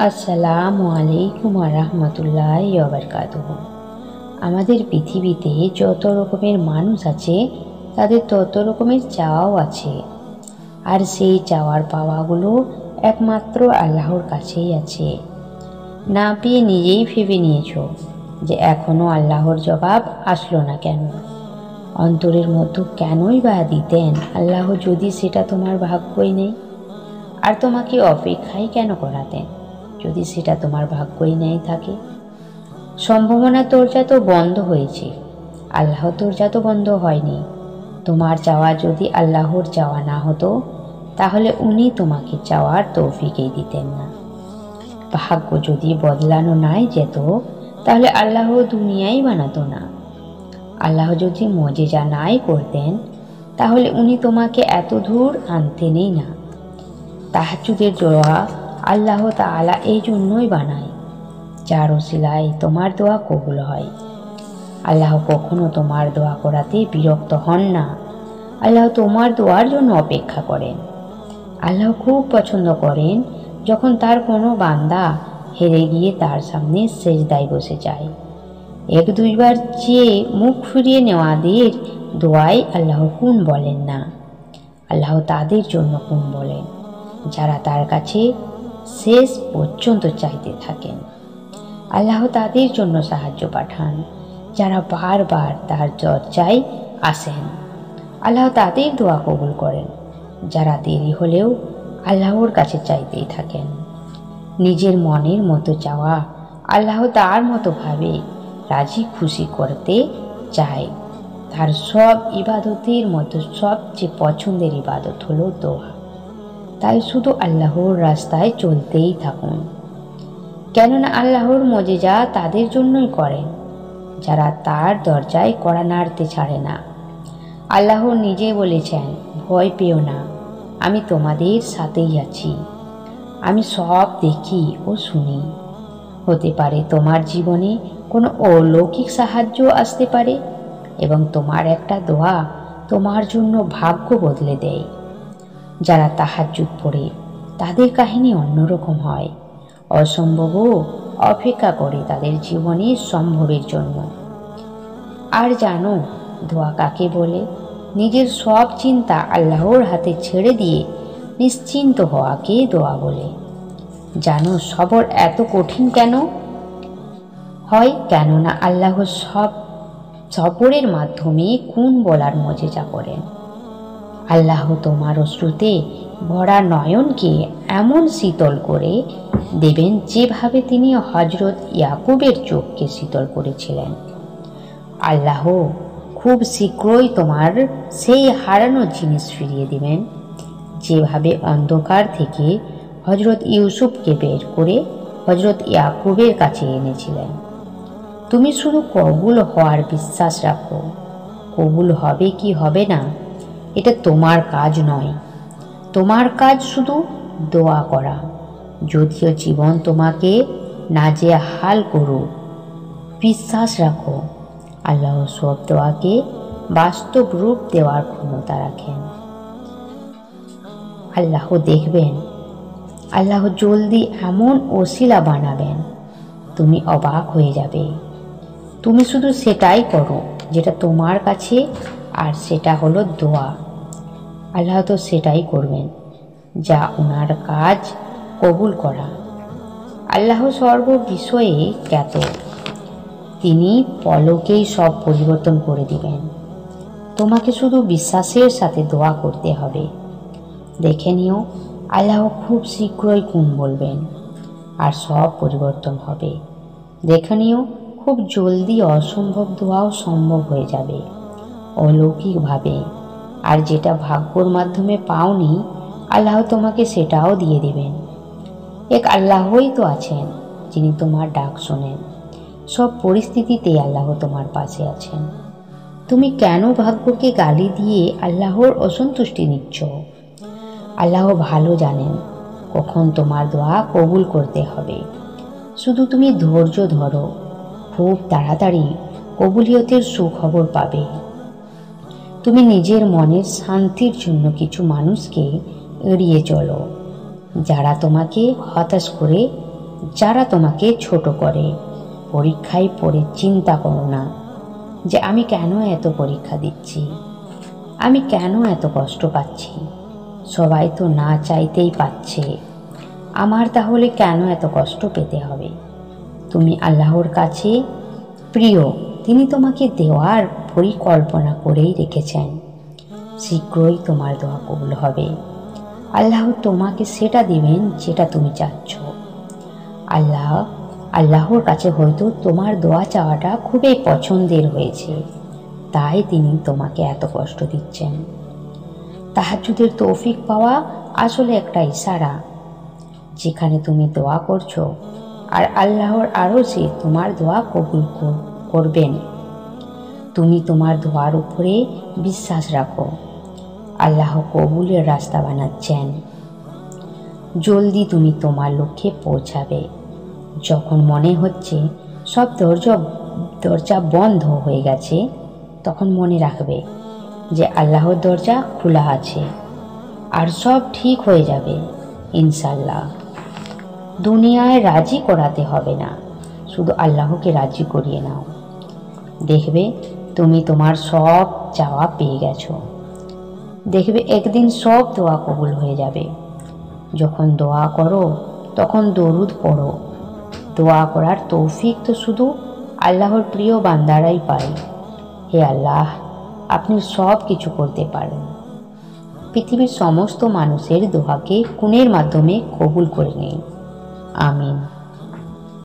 আসসালামু আলাইকুম রাহমাতুল্লাহি ওয়া বারাকাতুহু। আমাদের পৃথিবীতে যত রকমের মানুষ আছে তাদের তত রকমের চাওয়াও আছে, আর সেই চাওয়ার পাওয়াগুলো একমাত্র আল্লাহর কাছেই আছে। না পেয়ে নিজেই ভেবে নিয়েছো যে এখনও আল্লাহর জবাব আসলো না কেন, অন্তরের মধ্যে কেনই বা দিতেন আল্লাহ যদি সেটা তোমার ভাগ্যই নেই, আর তোমাকে অপেক্ষাই কেন করাতেন যদি সেটা তোমার ভাগ্যই নেই থাকে। সম্ভাবনার দরজা তো বন্ধ হয়েছে, আল্লাহর দরজা তো বন্ধ হয়নি। তোমার চাওয়া যদি আল্লাহর চাওয়া না হতো তাহলে উনি তোমাকে চাওয়ার তৌফিকই দিতেন না। ভাগ্য যদি বদলানো নাই যেত তাহলে আল্লাহ দুনিয়াই বানাতো না। আল্লাহ যদি মজেজা নাই করতেন তাহলে উনি তোমাকে এত দূর আনতেনই না। তাহাজ্জুদের দোয়া আল্লাহ তাআলা এই জন্যই বানায় যার ওসিলায় তোমার দোয়া কবুল হয়। আল্লাহ কখনো তোমার দোয়া করাতে বিরক্ত হন না, আল্লাহ তোমার দোয়ার জন্য অপেক্ষা করেন। আল্লাহ খুব পছন্দ করেন যখন তার কোনো বান্দা হেরে গিয়ে তার সামনে সেজদায় বসে যায়। এক দুইবার চেয়ে মুখ ফিরিয়ে নেওয়াদের দোয়াই আল্লাহ কুন বলেন না, আল্লাহ তাদের জন্য কুন বলেন যারা তার কাছে শেষ পর্যন্ত চাইতে থাকেন। আল্লাহ তাদের জন্য সাহায্য পাঠান যারা বারবার তার দরজায় আসেন। আল্লাহ তাদের দোয়া কবুল করেন যারা দেরি হলেও আল্লাহর কাছে চাইতেই থাকেন। নিজের মনের মতো চাওয়া আল্লাহ তার মতো ভাবে রাজি খুশি করতে চায়। তার সব ইবাদতের মধ্যে সবচেয়ে পছন্দের ইবাদত হলো দোয়া। তাই শুধু আল্লাহর রাস্তায় চলতেই থাকুন, কেননা আল্লাহর মজেজা তাদের জন্যই করেন যারা তার দরজায় কড়া নাড়তে ছাড়ে না। আল্লাহ নিজে বলেছেন, ভয় পেও না, আমি তোমাদের সাথেই আছি, আমি সব দেখি ও শুনি। হতে পারে তোমার জীবনে কোনো অলৌকিক সাহায্য আসতে পারে এবং তোমার একটা দোয়া তোমার জন্য ভাগ্য বদলে দেয়। যারা তাহাজ্জুদ পড়ে তাদের কাহিনী অন্যরকম হয়, অসম্ভবও অপেক্ষা করে তাদের জীবনে সম্ভবের জন্য। আর জানো দোয়া কাকে বলে? নিজের সব চিন্তা আল্লাহর হাতে ছেড়ে দিয়ে নিশ্চিন্ত হওয়াকে দোয়া বলে। জানো সবর এত কঠিন কেন হয়? কেননা আল্লাহ সবরের মাধ্যমে কুন বলার মজেজা করেন। আল্লাহ তোমার অশ্রুতে ভরা নয়নকে এমন শীতল করে দেবেন যেভাবে তিনি হযরত ইয়াকুবের চোখকে শীতল করেছিলেন। আল্লাহ খুব শীঘ্রই তোমার সেই হারানো জিনিস ফিরিয়ে দিবেন, যেভাবে অন্ধকার থেকে হযরত ইউসুফকে বের করে হযরত ইয়াকুবের কাছে এনেছিলেন। তুমি শুধু কবুল হওয়ার বিশ্বাস রাখো। কবুল হবে কি হবে না এটা তোমার কাজ নয়, তোমার কাজ শুধু দোয়া করা। যদিও জীবন তোমাকে নাজেহাল করুক, বিশ্বাস রাখো আল্লাহ সব দোয়াকে বাস্তব রূপ দেওয়ার ক্ষমতা রাখেন। আল্লাহ দেখবেন, আল্লাহ জলদি এমন ওসিলা বানাবেন তুমি অবাক হয়ে যাবে। তুমি শুধু সেটাই করো যেটা তোমার কাছে, আর সেটা হলো দোয়া। আল্লাহ তো সেটাই করবেন যা ওনার কাজ কবুল করা। আল্লাহ সর্ব বিষয়ে জ্ঞাত, তিনি পলকেই সব পরিবর্তন করে দিবেন। তোমাকে শুধু বিশ্বাসের সাথে দোয়া করতে হবে। দেখে নিও আল্লাহ খুব শীঘ্রই কুন বলবেন আর সব পরিবর্তন হবে। দেখে নিও খুব জলদি অসম্ভব দোয়াও সম্ভব হয়ে যাবে অলৌকিকভাবে। আর যেটা ভাগ্যর মাধ্যমে পাওনি আল্লাহ তোমাকে সেটাও দিয়ে দেবেন। এক আল্লাহই তো আছেন যিনি তোমার ডাক শোনেন। সব পরিস্থিতিতে আল্লাহ তোমার পাশে আছেন। তুমি কেন ভাগ্যকে গালি দিয়ে আল্লাহর অসন্তুষ্টি নিচ্ছ? আল্লাহ ভালো জানেন কখন তোমার দোয়া কবুল করতে হবে। শুধু তুমি ধৈর্য ধরো, খুব তাড়াতাড়ি কবুলিয়তের সুখবর পাবে। তুমি নিজের মনের শান্তির জন্য কিছু মানুষকে এড়িয়ে চলো যারা তোমাকে হতাশ করে যারা তোমাকে ছোট করে। পরীক্ষায় পড়ে চিন্তা করো না যে আমি কেন এত পরীক্ষা দিচ্ছি, আমি কেন এত কষ্ট পাচ্ছি। সবাই তো না চাইতেই পাচ্ছে, আমার তাহলে কেন এত কষ্ট পেতে হবে। তুমি আল্লাহর কাছে প্রিয়, তিনি তোমাকে দেওয়ার পরিকল্পনা করেই রেখেছেন। শীঘ্রই তোমার দোয়া কবুল হবে। আল্লাহ তোমাকে সেটা দিবেন যেটা তুমি চাচ্ছ। আল্লাহর কাছে হয়তো তোমার দোয়া চাওয়াটা খুবই পছন্দের হয়েছে, তাই তিনি তোমাকে এত কষ্ট দিচ্ছেন। তাহাজ্জুদের তৌফিক পাওয়া আসলে একটা ইশারা, যেখানে তুমি দোয়া করছো আর আল্লাহর আরশে তোমার দোয়া কবুল করবেন। তুমি তোমার দোয়ার উপরে বিশ্বাস রাখো, আল্লাহ কবুলের রাস্তা বানাচ্ছেন। জলদি তুমি তোমার লক্ষ্যে পৌঁছাবে। যখন মনে হচ্ছে সব দরজা বন্ধ হয়ে গেছে, তখন মনে রাখবে যে আল্লাহর দরজা খোলা আছে আর সব ঠিক হয়ে যাবে ইনশাল্লাহ। দুনিয়ায় রাজি করাতে হবে না, শুধু আল্লাহকে রাজি করিয়ে নাও। দেখবে তুমি তোমার সব চাওয়া পেয়ে গেছো। দেখবে একদিন সব দোয়া কবুল হয়ে যাবে। যখন দোয়া করো তখন দরুদ পড়ো। দোয়া করার তৌফিক তো শুধু আল্লাহর প্রিয় বান্দারাই পায়। হে আল্লাহ, আপনি সব কিছু করতে পারেন। পৃথিবীর সমস্ত মানুষের দোয়াকে খুনের মাধ্যমে কবুল করে নিন। আমিন।